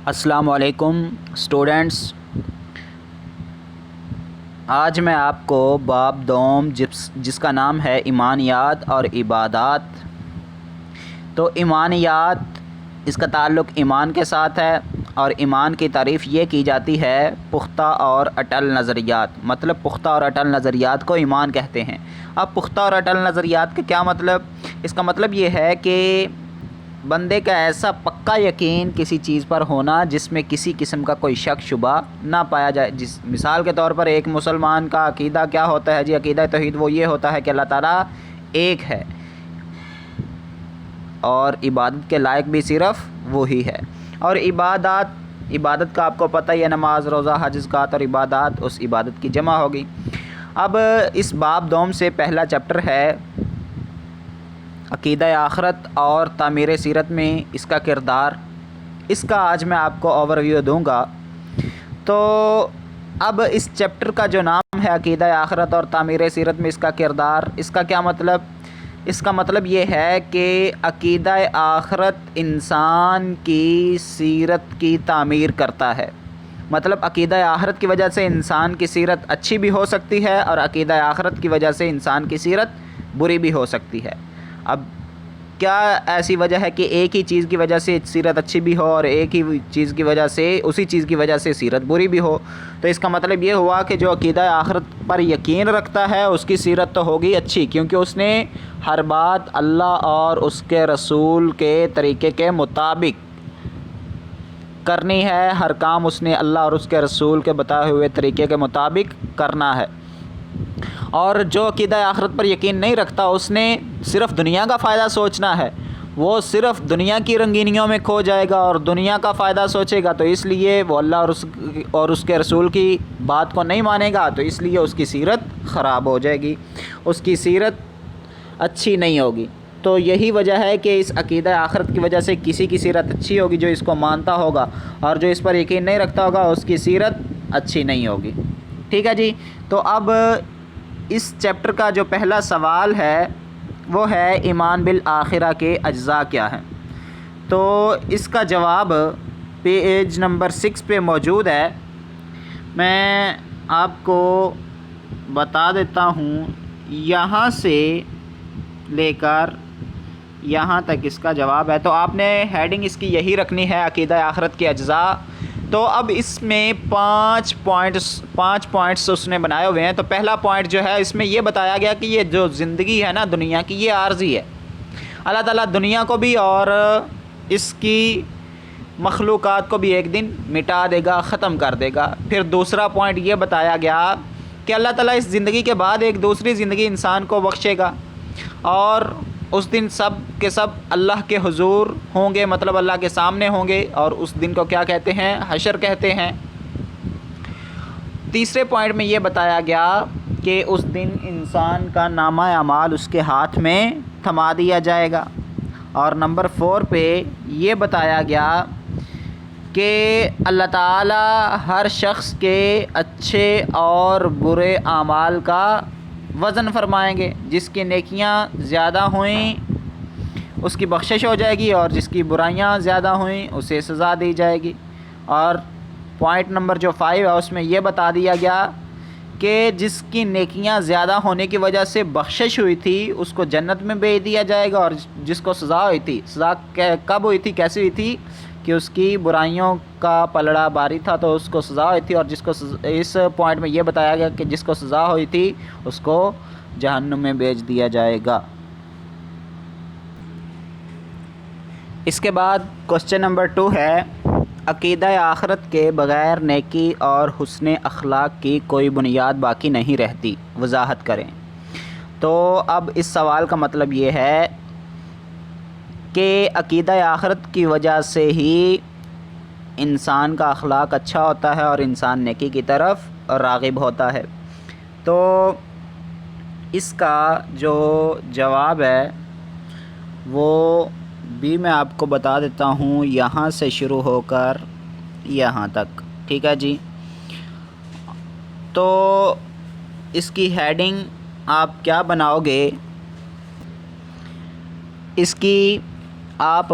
السلام علیکم اسٹوڈنٹس، آج میں آپ کو باب دوم جس کا نام ہے ایمانیات اور عبادات۔ تو ایمانیات، اس کا تعلق ایمان کے ساتھ ہے، اور ایمان کی تعریف یہ کی جاتی ہے پختہ اور اٹل نظریات، مطلب پختہ اور اٹل نظریات کو ایمان کہتے ہیں۔ اب پختہ اور اٹل نظریات کا کیا مطلب؟ اس کا مطلب یہ ہے کہ بندے کا ایسا پکا یقین کسی چیز پر ہونا جس میں کسی قسم کا کوئی شک شبہ نہ پایا جائے۔ مثال کے طور پر ایک مسلمان کا عقیدہ کیا ہوتا ہے جی؟ عقیدہ توحید وہ یہ ہوتا ہے کہ اللہ تعالیٰ ایک ہے اور عبادت کے لائق بھی صرف وہی ہے۔ اور عبادت کا آپ کو پتہ ہی ہے، نماز، روزہ، حج، زکوٰۃ اور عبادات اس عبادت کی جمع ہوگی۔ اب اس باب دوم سے پہلا چیپٹر ہے عقیدہ آخرت اور تعمیر سیرت میں اس کا کردار۔ اس کا آج میں آپ کو اوور ویو دوں گا۔ تو اب اس چیپٹر کا جو نام ہے عقیدہ آخرت اور تعمیر سیرت میں اس کا کردار، اس کا کیا مطلب؟ اس کا مطلب یہ ہے کہ عقیدہ آخرت انسان کی سیرت کی تعمیر کرتا ہے۔ مطلب عقیدہ آخرت کی وجہ سے انسان کی سیرت اچھی بھی ہو سکتی ہے، اور عقیدہ آخرت کی وجہ سے انسان کی سیرت بری بھی ہو سکتی ہے۔ اب کیا ایسی وجہ ہے کہ ایک ہی چیز کی وجہ سے سیرت اچھی بھی ہو اور ایک ہی چیز کی وجہ سے اسی چیز کی وجہ سے سیرت بری بھی ہو؟ تو اس کا مطلب یہ ہوا کہ جو عقیدہ آخرت پر یقین رکھتا ہے اس کی سیرت تو ہوگی اچھی، کیونکہ اس نے ہر بات اللہ اور اس کے رسول کے طریقے کے مطابق کرنی ہے، ہر کام اس نے اللہ اور اس کے رسول کے بتائے ہوئے طریقے کے مطابق کرنا ہے۔ اور جو عقیدہ آخرت پر یقین نہیں رکھتا اس نے صرف دنیا کا فائدہ سوچنا ہے، وہ صرف دنیا کی رنگینیوں میں کھو جائے گا اور دنیا کا فائدہ سوچے گا، تو اس لیے وہ اللہ اور اس کے رسول کی بات کو نہیں مانے گا، تو اس لیے اس کی سیرت خراب ہو جائے گی، اس کی سیرت اچھی نہیں ہوگی۔ تو یہی وجہ ہے کہ اس عقیدہ آخرت کی وجہ سے کسی کی سیرت اچھی ہوگی جو اس کو مانتا ہوگا، اور جو اس پر یقین نہیں رکھتا ہوگا اس کی سیرت اچھی نہیں ہوگی۔ ٹھیک ہے جی؟ تو اب اس چیپٹر کا جو پہلا سوال ہے وہ ہے ایمان بالآخرہ کے اجزاء کیا ہیں؟ تو اس کا جواب پیج نمبر 6 پہ موجود ہے، میں آپ کو بتا دیتا ہوں۔ یہاں سے لے کر یہاں تک اس کا جواب ہے۔ تو آپ نے ہیڈنگ اس کی یہی رکھنی ہے، عقیدہ آخرت کے اجزاء۔ تو اب اس میں 5 پوائنٹس اس نے بنائے ہوئے ہیں۔ تو پہلا پوائنٹ جو ہے اس میں یہ بتایا گیا کہ یہ جو زندگی ہے نا دنیا کی، یہ عارضی ہے۔ اللہ تعالیٰ دنیا کو بھی اور اس کی مخلوقات کو بھی ایک دن مٹا دے گا، ختم کر دے گا۔ پھر دوسرا پوائنٹ یہ بتایا گیا کہ اللہ تعالیٰ اس زندگی کے بعد ایک دوسری زندگی انسان کو بخشے گا، اور اس دن سب کے سب اللہ کے حضور ہوں گے، مطلب اللہ کے سامنے ہوں گے، اور اس دن کو کیا کہتے ہیں؟ حشر کہتے ہیں۔ تیسرے پوائنٹ میں یہ بتایا گیا کہ اس دن انسان کا نامہ اعمال اس کے ہاتھ میں تھما دیا جائے گا۔ اور نمبر 4 پہ یہ بتایا گیا کہ اللہ تعالیٰ ہر شخص کے اچھے اور برے اعمال کا وزن فرمائیں گے، جس کی نیکیاں زیادہ ہوئیں اس کی بخشش ہو جائے گی، اور جس کی برائیاں زیادہ ہوئیں اسے سزا دی جائے گی۔ اور پوائنٹ نمبر جو 5 ہے اس میں یہ بتا دیا گیا کہ جس کی نیکیاں زیادہ ہونے کی وجہ سے بخشش ہوئی تھی اس کو جنت میں بھیج دیا جائے گا، اور جس کو سزا ہوئی تھی، سزا کب ہوئی تھی، کیسی ہوئی تھی کہ اس کی برائیوں کا پلڑا باری تھا تو اس کو سزا ہوئی تھی، اور جس کو اس پوائنٹ میں یہ بتایا گیا کہ جس کو سزا ہوئی تھی اس کو جہنم میں بھیج دیا جائے گا۔ اس کے بعد کوسچن نمبر 2 ہے عقیدہ آخرت کے بغیر نیکی اور حسن اخلاق کی کوئی بنیاد باقی نہیں رہتی، وضاحت کریں۔ تو اب اس سوال کا مطلب یہ ہے کہ عقیدہ آخرت کی وجہ سے ہی انسان کا اخلاق اچھا ہوتا ہے اور انسان نیکی کی طرف راغب ہوتا ہے۔ تو اس کا جو جواب ہے وہ بھی میں آپ کو بتا دیتا ہوں، یہاں سے شروع ہو کر یہاں تک۔ ٹھیک ہے جی؟ تو اس کی ہیڈنگ آپ کیا بناؤ گے؟ اس کی آپ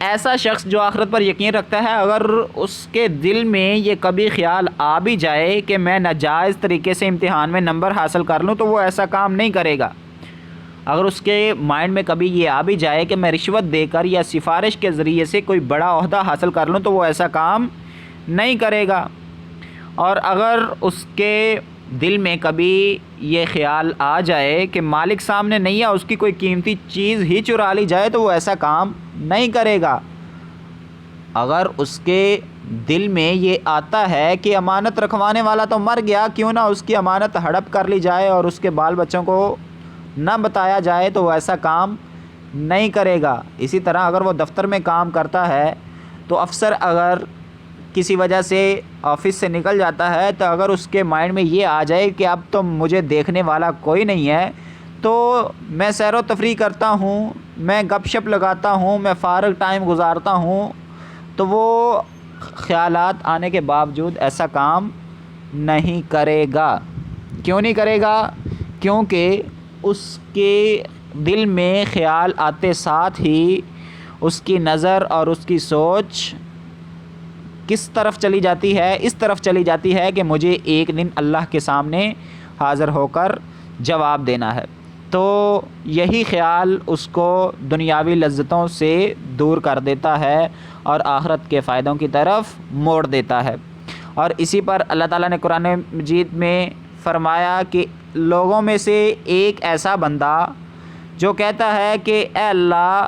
ایسا شخص جو آخرت پر یقین رکھتا ہے، اگر اس کے دل میں یہ کبھی خیال آ بھی جائے کہ میں ناجائز طریقے سے امتحان میں نمبر حاصل کر لوں، تو وہ ایسا کام نہیں کرے گا۔ اگر اس کے مائنڈ میں کبھی یہ آ بھی جائے کہ میں رشوت دے کر یا سفارش کے ذریعے سے کوئی بڑا عہدہ حاصل کر لوں، تو وہ ایسا کام نہیں کرے گا۔ اور اگر اس کے دل میں کبھی یہ خیال آ جائے کہ مالک سامنے نہیں ہے، اس کی کوئی قیمتی چیز ہی چرا لی جائے، تو وہ ایسا کام نہیں کرے گا۔ اگر اس کے دل میں یہ آتا ہے کہ امانت رکھوانے والا تو مر گیا، کیوں نہ اس کی امانت ہڑپ کر لی جائے اور اس کے بال بچوں کو نہ بتایا جائے، تو وہ ایسا کام نہیں کرے گا۔ اسی طرح اگر وہ دفتر میں کام کرتا ہے تو افسر اگر کسی وجہ سے آفس سے نکل جاتا ہے، تو اگر اس کے مائنڈ میں یہ آ جائے کہ اب تو مجھے دیکھنے والا کوئی نہیں ہے، تو میں سیر و تفریح کرتا ہوں، میں گپ شپ لگاتا ہوں، میں فارغ ٹائم گزارتا ہوں، تو وہ خیالات آنے کے باوجود ایسا کام نہیں کرے گا۔ کیوں نہیں کرے گا؟ کیونکہ اس کے دل میں خیال آتے ساتھ ہی اس کی نظر اور اس کی سوچ کس طرف چلی جاتی ہے؟ اس طرف چلی جاتی ہے کہ مجھے ایک دن اللہ کے سامنے حاضر ہو کر جواب دینا ہے۔ تو یہی خیال اس کو دنیاوی لذتوں سے دور کر دیتا ہے اور آخرت کے فائدوں کی طرف موڑ دیتا ہے۔ اور اسی پر اللہ تعالیٰ نے قرآن مجید میں فرمایا کہ لوگوں میں سے ایک ایسا بندہ جو کہتا ہے کہ اے اللہ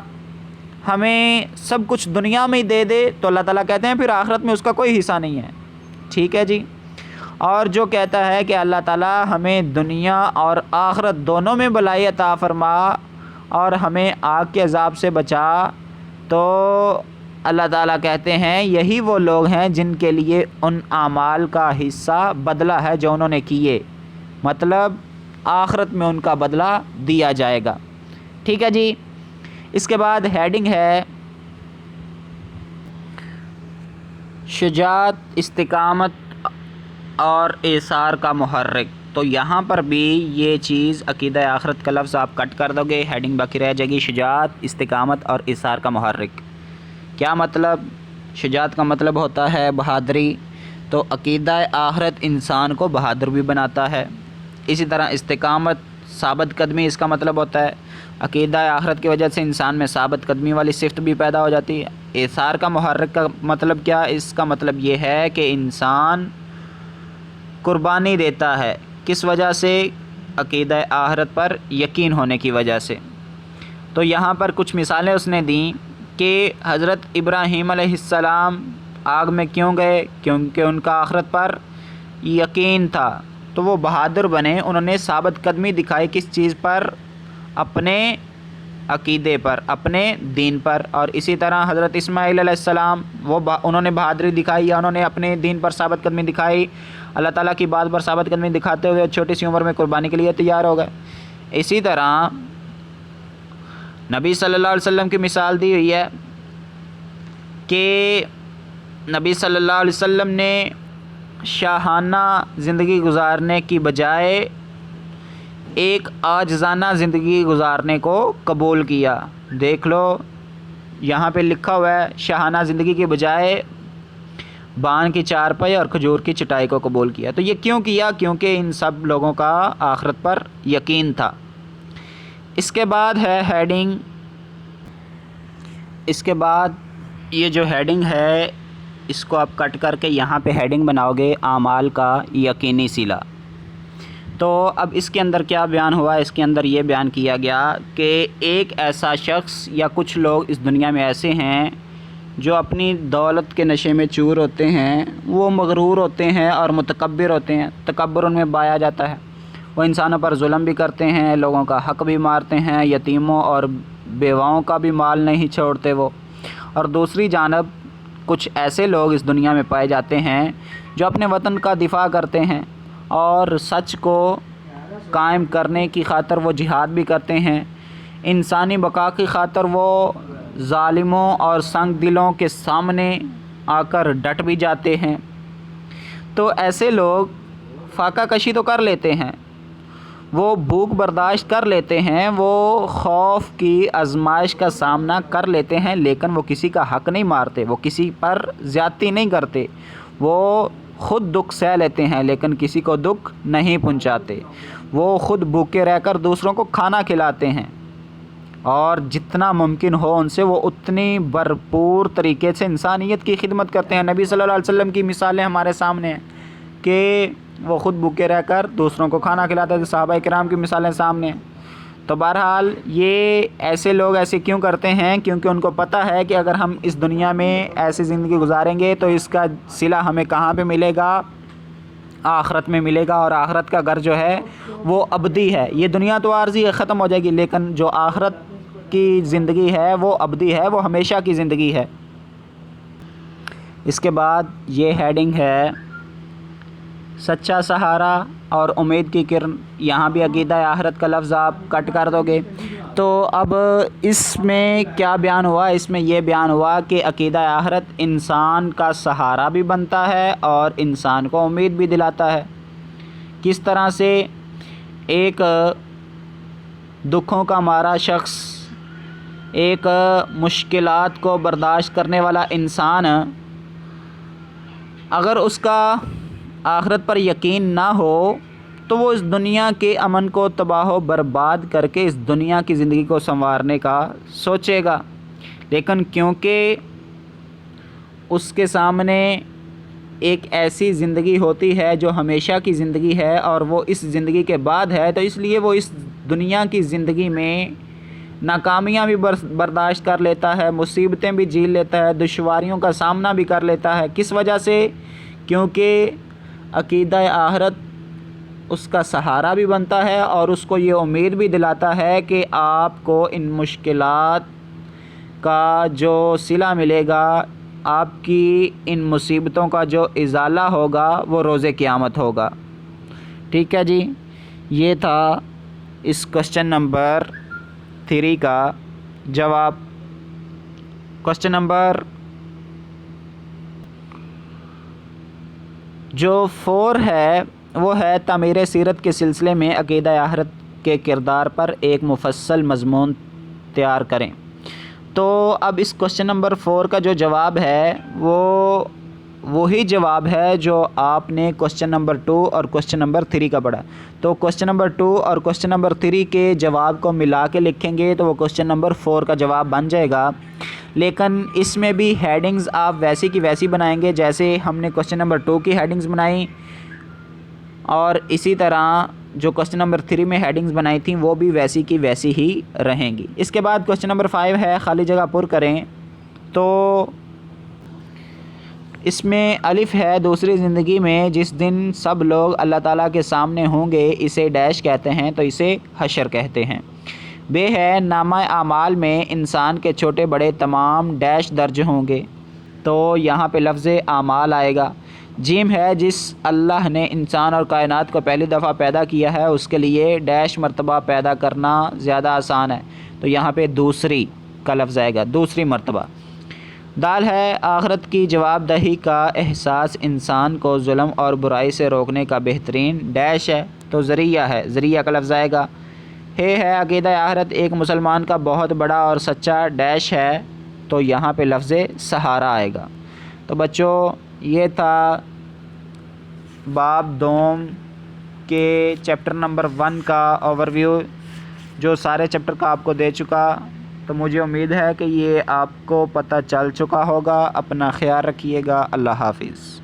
ہمیں سب کچھ دنیا میں ہی دے دے، تو اللہ تعالیٰ کہتے ہیں پھر آخرت میں اس کا کوئی حصہ نہیں ہے۔ ٹھیک ہے جی۔ اور جو کہتا ہے کہ اللہ تعالیٰ ہمیں دنیا اور آخرت دونوں میں بھلائی عطا فرما اور ہمیں آگ کے عذاب سے بچا، تو اللہ تعالیٰ کہتے ہیں یہی وہ لوگ ہیں جن کے لیے ان اعمال کا حصہ بدلہ ہے جو انہوں نے کیے، مطلب آخرت میں ان کا بدلہ دیا جائے گا۔ ٹھیک ہے جی۔ اس کے بعد ہیڈنگ ہے شجاعت، استقامت اور ایثار کا محرک۔ تو یہاں پر بھی یہ چیز عقیدہ آخرت کا لفظ آپ کٹ کر دو گے، ہیڈنگ باقی رہ جائے گی شجاعت، استقامت اور ایثار کا محرک۔ کیا مطلب؟ شجاعت کا مطلب ہوتا ہے بہادری، تو عقیدہ آخرت انسان کو بہادر بھی بناتا ہے۔ اسی طرح استقامت، ثابت قدمی، اس کا مطلب ہوتا ہے عقیدہ آخرت کی وجہ سے انسان میں ثابت قدمی والی صفت بھی پیدا ہو جاتی ہے۔ ایثار کا محرک کا مطلب کیا؟ اس کا مطلب یہ ہے کہ انسان قربانی دیتا ہے، کس وجہ سے؟ عقیدہ آخرت پر یقین ہونے کی وجہ سے۔ تو یہاں پر کچھ مثالیں اس نے دیں کہ حضرت ابراہیم علیہ السلام آگ میں کیوں گئے؟ کیونکہ ان کا آخرت پر یقین تھا، تو وہ بہادر بنے، انہوں نے ثابت قدمی دکھائی کس چیز پر؟ اپنے عقیدے پر، اپنے دین پر۔ اور اسی طرح حضرت اسماعیل علیہ السلام انہوں نے بہادری دکھائی یا انہوں نے اپنے دین پر ثابت قدمی دکھائی، اللہ تعالیٰ کی بات پر ثابت قدمی دکھاتے ہوئے چھوٹی سی عمر میں قربانی کے لیے تیار ہو گئے۔ اسی طرح نبی صلی اللہ علیہ وسلم کی مثال دی ہوئی ہے کہ نبی صلی اللہ علیہ وسلم نے شاہانہ زندگی گزارنے کی بجائے ایک عاجزانہ زندگی گزارنے کو قبول کیا۔ دیکھ لو یہاں پہ لکھا ہوا ہے شاہانہ زندگی کی بجائے بان کی چارپائی اور کھجور کی چٹائی کو قبول کیا۔ تو یہ کیوں کیا؟ کیونکہ ان سب لوگوں کا آخرت پر یقین تھا۔ اس کے بعد ہے ہیڈنگ، اس کے بعد یہ جو ہیڈنگ ہے اس کو آپ کٹ کر کے یہاں پہ ہیڈنگ بناؤ گے اعمال کا یقینی صلہ۔ تو اب اس کے اندر کیا بیان ہوا؟ اس کے اندر یہ بیان کیا گیا کہ ایک ایسا شخص یا کچھ لوگ اس دنیا میں ایسے ہیں جو اپنی دولت کے نشے میں چور ہوتے ہیں، وہ مغرور ہوتے ہیں اور متکبر ہوتے ہیں۔ تکبر ان میں پایا جاتا ہے، وہ انسانوں پر ظلم بھی کرتے ہیں، لوگوں کا حق بھی مارتے ہیں، یتیموں اور بیواؤں کا بھی مال نہیں چھوڑتے وہ۔ اور دوسری جانب کچھ ایسے لوگ اس دنیا میں پائے جاتے ہیں جو اپنے وطن کا دفاع کرتے ہیں اور سچ کو قائم کرنے کی خاطر وہ جہاد بھی کرتے ہیں، انسانی بقا کی خاطر وہ ظالموں اور سنگ دلوں کے سامنے آ کر ڈٹ بھی جاتے ہیں۔ تو ایسے لوگ فاقہ کشی تو کر لیتے ہیں، وہ بھوک برداشت کر لیتے ہیں، وہ خوف کی آزمائش کا سامنا کر لیتے ہیں، لیکن وہ کسی کا حق نہیں مارتے، وہ کسی پر زیادتی نہیں کرتے، وہ خود دکھ سہ لیتے ہیں لیکن کسی کو دکھ نہیں پہنچاتے، وہ خود بھوکے رہ کر دوسروں کو کھانا کھلاتے ہیں، اور جتنا ممکن ہو ان سے وہ اتنی بھرپور طریقے سے انسانیت کی خدمت کرتے ہیں۔ نبی صلی اللہ علیہ وسلم کی مثالیں ہمارے سامنے ہیں کہ وہ خود بھوکے رہ کر دوسروں کو کھانا کھلاتے تھے، صحابہ کرام کی مثالیں سامنے ہیں۔ تو بہرحال یہ ایسے لوگ ایسے کیوں کرتے ہیں؟ کیونکہ ان کو پتہ ہے کہ اگر ہم اس دنیا میں ایسی زندگی گزاریں گے تو اس کا صلہ ہمیں کہاں پہ ملے گا؟ آخرت میں ملے گا، اور آخرت کا گھر جو ہے وہ ابدی ہے۔ یہ دنیا تو عارضی ہے، ختم ہو جائے گی، لیکن جو آخرت کی زندگی ہے وہ ابدی ہے، وہ ہمیشہ کی زندگی ہے۔ اس کے بعد یہ ہیڈنگ ہے سچا سہارا اور امید کی کرن۔ یہاں بھی عقیدہ آخرت کا لفظ آپ کٹ کر دو گے۔ تو اب اس میں کیا بیان ہوا؟ اس میں یہ بیان ہوا کہ عقیدہ آخرت انسان کا سہارا بھی بنتا ہے اور انسان کو امید بھی دلاتا ہے۔ کس طرح سے؟ ایک دکھوں کا مارا شخص، ایک مشکلات کو برداشت کرنے والا انسان، اگر اس کا آخرت پر یقین نہ ہو تو وہ اس دنیا کے امن کو تباہ و برباد کر کے اس دنیا کی زندگی کو سنوارنے کا سوچے گا، لیکن کیونکہ اس کے سامنے ایک ایسی زندگی ہوتی ہے جو ہمیشہ کی زندگی ہے اور وہ اس زندگی کے بعد ہے، تو اس لیے وہ اس دنیا کی زندگی میں ناکامیاں بھی برداشت کر لیتا ہے، مصیبتیں بھی جھیل لیتا ہے، دشواریوں کا سامنا بھی کر لیتا ہے۔ کس وجہ سے؟ کیونکہ عقیدہ آخرت اس کا سہارا بھی بنتا ہے اور اس کو یہ امید بھی دلاتا ہے کہ آپ کو ان مشکلات کا جو صلہ ملے گا، آپ کی ان مصیبتوں کا جو ازالہ ہوگا وہ روز قیامت ہوگا۔ ٹھیک ہے جی، یہ تھا اس کوسچن نمبر 3 کا جواب۔ کوسچن نمبر جو 4 ہے وہ ہے تعمیر سیرت کے سلسلے میں عقیدہ آخرت کے کردار پر ایک مفصل مضمون تیار کریں۔ تو اب اس کوسچن نمبر 4 کا جو جواب ہے وہ وہی جواب ہے جو آپ نے کوسچن نمبر 2 اور کوسچن نمبر 3 کا پڑھا۔ تو کوسچن نمبر 2 اور کوسچن نمبر 3 کے جواب کو ملا کے لکھیں گے تو وہ کوسچن نمبر 4 کا جواب بن جائے گا، لیکن اس میں بھی ہیڈنگز آپ ویسی کی ویسی بنائیں گے جیسے ہم نے کوسچن نمبر 2 کی ہیڈنگز بنائی، اور اسی طرح جو کوسچن نمبر 3 میں ہیڈنگز بنائی تھیں وہ بھی ویسی کی ویسی ہی رہیں گی۔ اس کے بعد کوسچن نمبر 5 ہے خالی جگہ پر کریں۔ تو اس میں الف ہے دوسری زندگی میں جس دن سب لوگ اللہ تعالیٰ کے سامنے ہوں گے، اسے ڈیش کہتے ہیں تو اسے حشر کہتے ہیں۔ بے ہے نامہ اعمال میں انسان کے چھوٹے بڑے تمام ڈیش درج ہوں گے، تو یہاں پہ لفظ اعمال آئے گا۔ جیم ہے جس اللہ نے انسان اور کائنات کو پہلی دفعہ پیدا کیا ہے اس کے لیے ڈیش مرتبہ پیدا کرنا زیادہ آسان ہے، تو یہاں پہ دوسری کا لفظ آئے گا، دوسری مرتبہ۔ دال ہے آخرت کی جواب دہی کا احساس انسان کو ظلم اور برائی سے روکنے کا بہترین ڈیش ہے، تو ذریعہ ہے، ذریعہ کا لفظ آئے گا۔ ہے عقیدہ آخرت ایک مسلمان کا بہت بڑا اور سچا ڈیش ہے، تو یہاں پہ لفظ سہارا آئے گا۔ تو بچوں یہ تھا باب دوم کے چیپٹر نمبر 1 کا اوور ویو، جو سارے چیپٹر کا آپ کو دے چکا، تو مجھے امید ہے کہ یہ آپ کو پتہ چل چکا ہوگا۔ اپنا خیال رکھیے گا، اللہ حافظ۔